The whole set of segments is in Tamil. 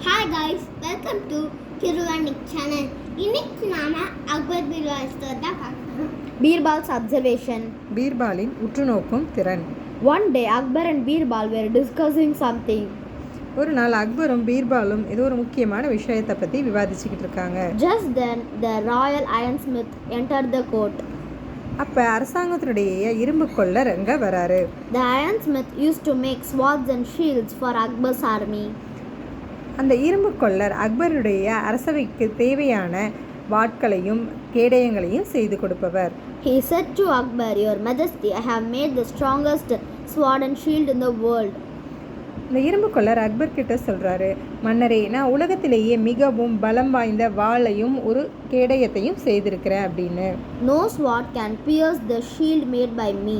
Hi guys, welcome to Kiruvanik channel. இன்னைக்கு நாம அக்பர் பீர்பால் ஸ்டோரி தான் பார்க்கணும். Birbals observation. பீர்பாலின் உற்றுநோக்கும் திறன். One day Akbar and Birbal were discussing something. ஒரு நாள் அக்பரும் பீர்பாலும் ஏதோ ஒரு முக்கியமான விஷயத்தை பற்றி விவாதிச்சுக்கிட்டு இருக்காங்க. Just then the royal ironsmith entered the court. அப்போ அரசாங்கத்தினுடைய இரும்பு கொல்லர் அங்கே வராரு. The ironsmith used to make swords and shields for Akbar's army. அந்த இரும்பு கொல்லர் அக்பருடைய அரசவைக்கு தேவையான வாட்களையும் கேடயங்களையும் செய்து கொடுப்பவர். He said to Akbar, "Your Majesty, I have made the strongest sword and shield in the world." இந்த இரும்பு கொல்லர் அக்பர் கிட்ட சொல்றாரு, மன்னரே, நான் உலகத்திலேயே மிகவும் பலம் வாய்ந்த வாளையும் ஒரு கேடயத்தையும் செய்திருக்கிறேன் அப்படின்னு. No sword can pierce the shield made by me.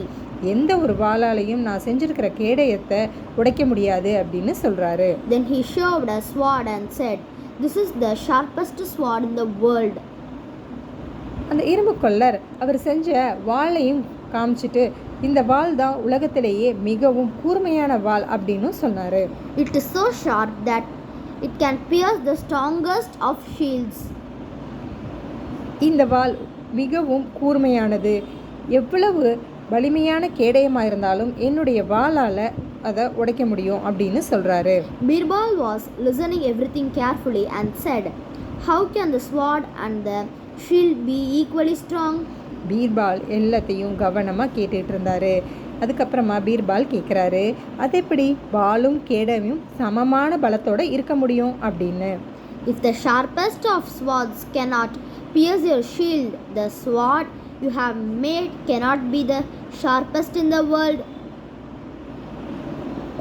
எந்த ஒரு வாளாலையும் நான் செஞ்சிருக்கிற கேடயத்தை உடைக்க முடியாது அப்படின்னு சொல்றாரு. Then he showed a sword and said, "This is the sharpest sword in the world." அந்த இரும்பு கொல்லர் அவர் செஞ்ச வாளையும் காமிச்சிட்டு, இந்த வாள் தான் உலகத்திலேயே மிகவும் கூர்மையான வாள் அப்படின்னு சொன்னாரு. It is so sharp that it can pierce the strongest of shields. இந்த வாள் மிகவும் கூர்மையானது, எவ்வளவு வலிமையான கேடயமாக இருந்தாலும் என்னுடைய வாளால் அதை உடைக்க முடியும் அப்படின்னு சொல்கிறாரு. Birbal was listening everything carefully and said, "How can the sword and the shield be equally strong?" Birbal எல்லாத்தையும் கவனமாக கேட்டுட்டு இருந்தாரு. அதுக்கப்புறமா பீர்பால் கேட்குறாரு, அது எப்படி வாளும் கேடயமும் சமமான பலத்தோடு இருக்க முடியும் அப்படின்னு. If the sharpest of swords cannot pierce your shield, the sword you have made cannot be the sharpest in the world.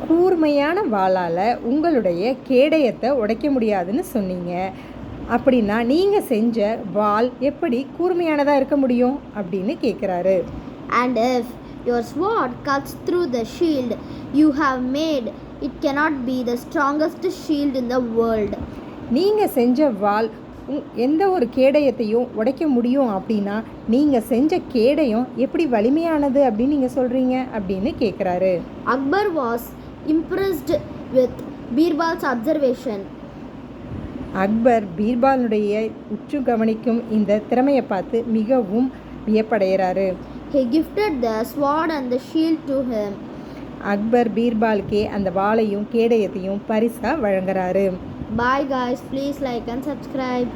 கூர்மையான வாளால் உங்களுடைய கேடயத்தை உடைக்க முடியாதுன்னு சொன்னீங்க. அப்படின்னா நீங்கள் செஞ்ச வாள் எப்படி கூர்மையானதாக இருக்க முடியும் அப்படின்னு கேட்குறாரு. And if your sword cuts through the shield you have made, it cannot be the strongest shield in the world. நீங்கள் செஞ்ச வாள் எந்த ஒரு கேடயத்தையும் உடைக்க முடியும் அப்படின்னா நீங்கள் செஞ்ச கேடயம் எப்படி வலிமையானது அப்படின்னு நீங்கள் சொல்கிறீங்க அப்படின்னு கேட்குறாரு. Akbar was impressed with Birbal's observation. Akbar பீர்பாலுடைய உற்று கவனிக்கும் இந்த திறமையை பார்த்து மிகவும் வியப்படைகிறாரு. He gifted the sword and the shield to him. Akbar பீர்பாலுக்கே அந்த வாளையும் கேடயத்தையும் பரிசாக வழங்குறாரு. Bye guys, please like and subscribe.